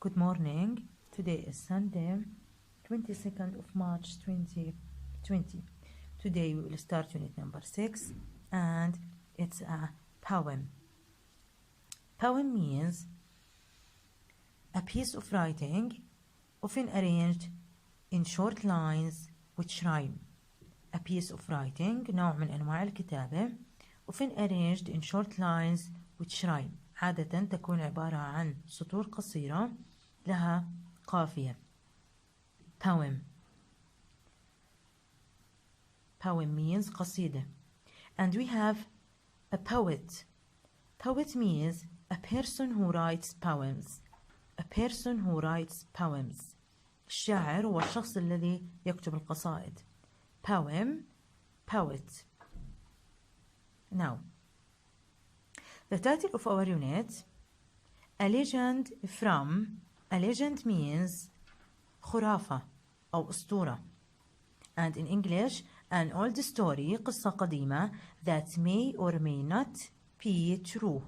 Good morning. Today is Sunday, 22nd of March 2020. Today we will start unit number 6 and it's a poem. Poem means a piece of writing often arranged in short lines which rhyme. A piece of writing نوع من أنواع الكتابة often arranged in short lines which rhyme. عادة تكون عبارة عن سطور قصيرة لها قافية. Poem. Poem means قصيدة. And we have a poet. Poet means a person who writes poems. A person who writes poems. الشاعر هو الشخص الذي يكتب القصائد. Poem, poet. Now, the title of our unit, a legend from. A legend means خرافة أو أسطورة. And in English, an old story, قصة قديمة that may or may not be true.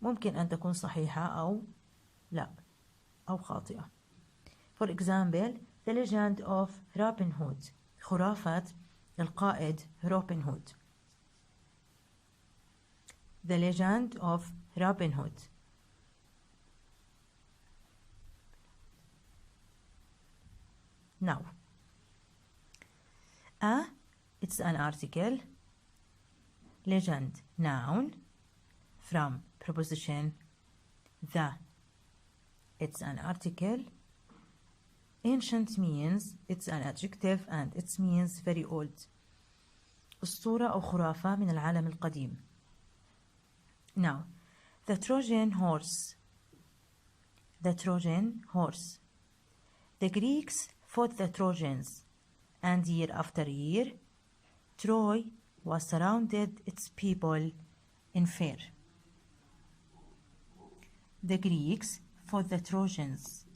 ممكن أن تكون صحيحة أو لا أو خاطئة. For example, the legend of Robin Hood. خرافة القائد Robin Hood. The legend of Robin Hood. Now, it's an article. Legend, noun. From, preposition. The, it's an article. Ancient means it's an adjective and it means very old. أسطورة أو خرافة من العالم القديم. Now, the Trojan horse. The Trojan horse. The Greeks fought the Trojans, and year after year, Troy was surrounded its people in fear. The Greeks fought the Trojans.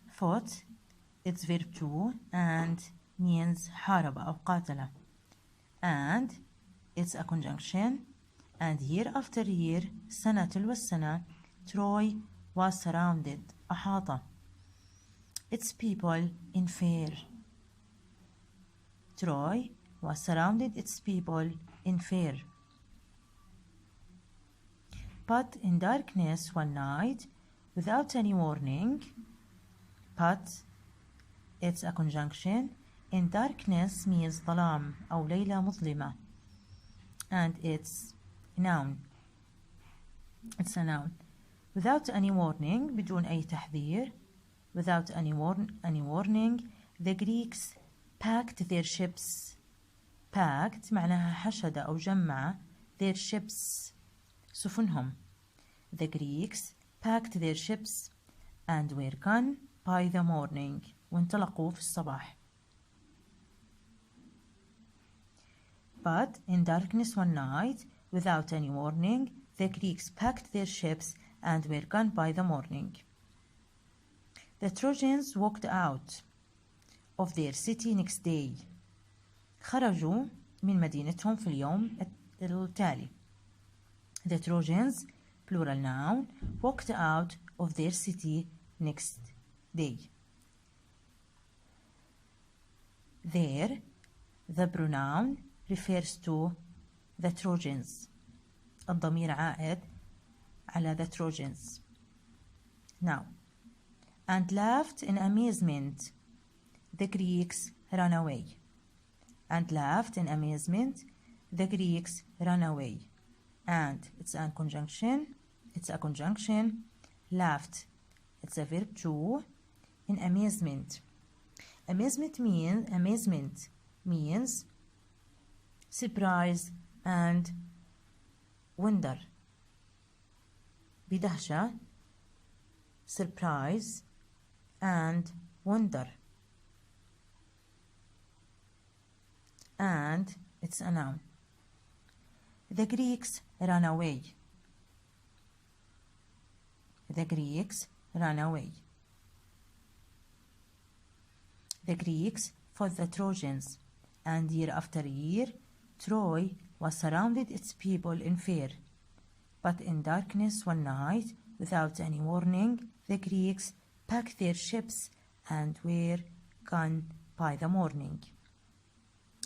Fought, it's verb to, and means حارب أو قاتل. And it's a conjunction. And year after year, سنة تلو السنة, Troy was surrounded, أحاط. Its people in fear. Troy was surrounded its people in fear. But in darkness one night, without any warning, but it's a conjunction. In darkness means ظلام أو ليلة مظلمة. And it's noun. It's a noun. Without any warning, بدون أي تحذير. Without any warning, the Greeks packed their ships. Packed معناها حشد أو جمع. Their ships سفنهم. The Greeks packed their ships and were gone by the morning. وانطلقوا في الصباح. But in darkness one night, without any warning, the Greeks packed their ships and were gone by the morning. The Trojans walked out of their city next day. خرجوا من مدينتهم في اليوم التالي. The Trojans, plural noun, walked out of their city next day. There, the pronoun refers to the Trojans. الضمير عائد على the Trojans. Now, and laughed in amazement, the Greeks ran away. And laughed in amazement, the Greeks ran away. And it's a conjunction. It's a conjunction. Laughed. It's a verb to. In amazement. Amazement means surprise and wonder. بدهشة, surprise and wonder. And it's a noun. The Greeks ran away. The Greeks ran away. The Greeks fought the Trojans, and year after year, Troy was surrounded its people in fear. But in darkness one night, Without any warning, the Greeks packed their ships and were gone by the morning.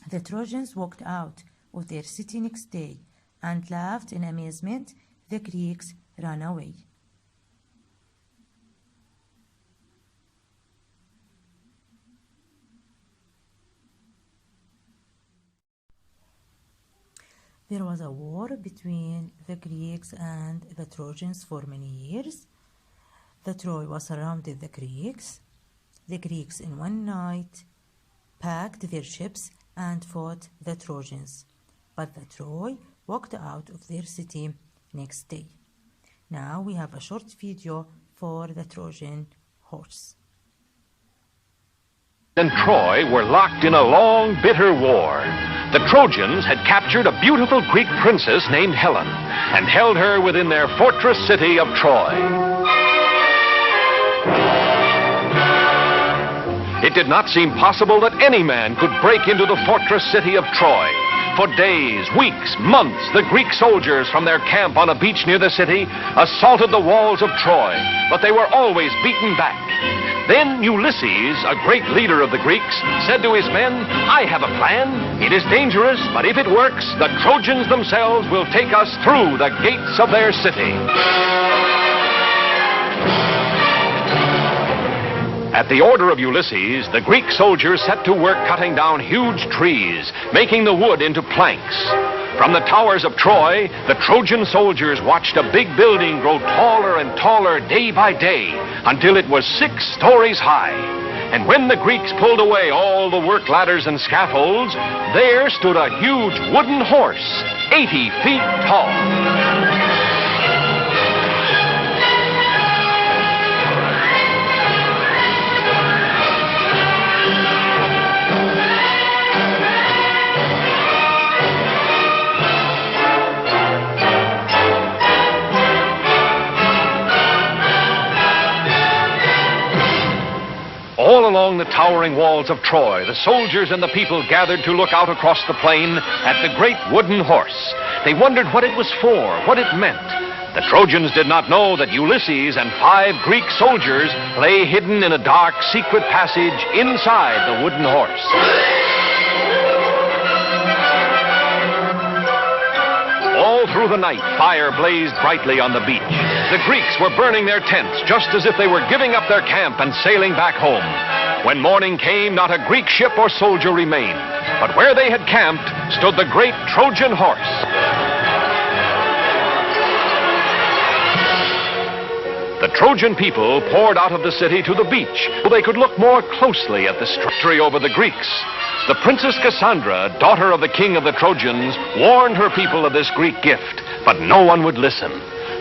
The Trojans walked out of their city next day and laughed in amazement. The Greeks ran away. There was a war between the Greeks and the Trojans for many years. The Troy was surrounded the Greeks. The Greeks in one night packed their ships and fought the Trojans, but the Troy walked out of their city next day. Now we have a short video for the Trojan horse. And Troy were locked in a long, bitter war. The Trojans had captured a beautiful Greek princess named Helen and held her within their fortress city of Troy. It did not seem possible that any man could break into the fortress city of Troy. For days, weeks, months, the Greek soldiers from their camp on a beach near the city assaulted the walls of Troy, but they were always beaten back. Then Ulysses, a great leader of the Greeks, said to his men, "I have a plan. It is dangerous, but if it works, the Trojans themselves will take us through the gates of their city." At the order of Ulysses, the Greek soldiers set to work cutting down huge trees, making the wood into planks. From the towers of Troy, the Trojan soldiers watched a big building grow taller and taller day by day until it was 6 stories high. And when the Greeks pulled away all the work ladders and scaffolds, there stood a huge wooden horse, 80 feet tall. All along the towering walls of Troy, the soldiers and the people gathered to look out across the plain at the great wooden horse. They wondered what it was for, what it meant. The Trojans did not know that Ulysses and 5 Greek soldiers lay hidden in a dark, secret passage inside the wooden horse. All through the night, fire blazed brightly on the beach. The Greeks were burning their tents just as if they were giving up their camp and sailing back home. When morning came, not a Greek ship or soldier remained, but where they had camped stood the great Trojan horse. The Trojan people poured out of the city to the beach so they could look more closely at the victory over the Greeks. The Princess Cassandra, daughter of the king of the Trojans, warned her people of this Greek gift, but no one would listen.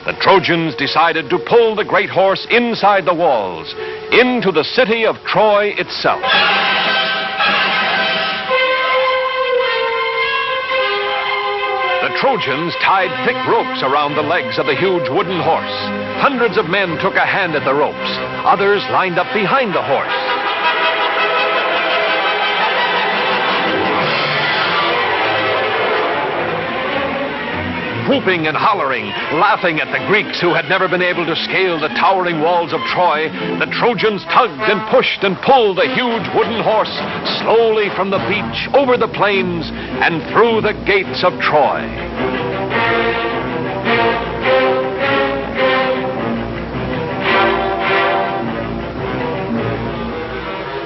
The Trojans decided to pull the great horse inside the walls, into the city of Troy itself. The Trojans tied thick ropes around the legs of the huge wooden horse. Hundreds of men took a hand at the ropes. Others lined up behind the horse. Whooping and hollering, laughing at the Greeks who had never been able to scale the towering walls of Troy, the Trojans tugged and pushed and pulled the huge wooden horse slowly from the beach, over the plains, and through the gates of Troy.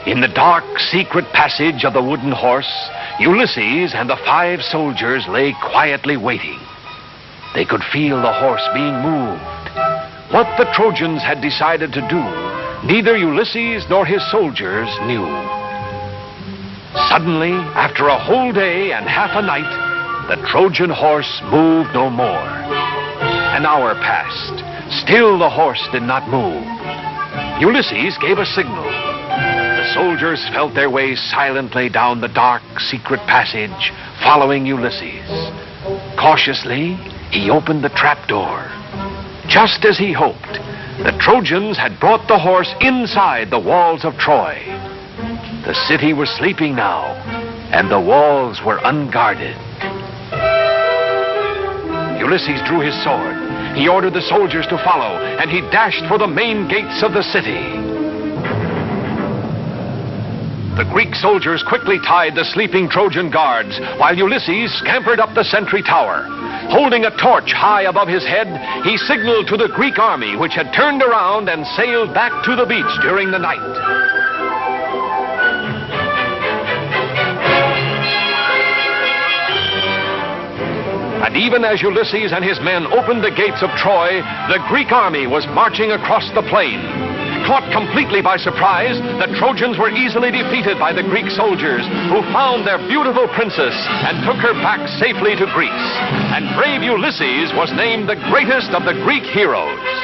In the dark, secret passage of the wooden horse, Ulysses and the 5 soldiers lay quietly waiting. They could feel the horse being moved. What the Trojans had decided to do, neither Ulysses nor his soldiers knew. Suddenly, after a whole day and half a night, the Trojan horse moved no more. An hour passed. Still the horse did not move. Ulysses gave a signal. The soldiers felt their way silently down the dark, secret passage, following Ulysses. Cautiously, he opened the trapdoor. Just as he hoped, the Trojans had brought the horse inside the walls of Troy. The city was sleeping now, and the walls were unguarded. Ulysses drew his sword. He ordered the soldiers to follow, and he dashed for the main gates of the city. The Greek soldiers quickly tied the sleeping Trojan guards, while Ulysses scampered up the sentry tower. Holding a torch high above his head, he signaled to the Greek army, which had turned around and sailed back to the beach during the night. And even as Ulysses and his men opened the gates of Troy, the Greek army was marching across the plain. Caught completely by surprise, the Trojans were easily defeated by the Greek soldiers, who found their beautiful princess and took her back safely to Greece. And brave Ulysses was named the greatest of the Greek heroes.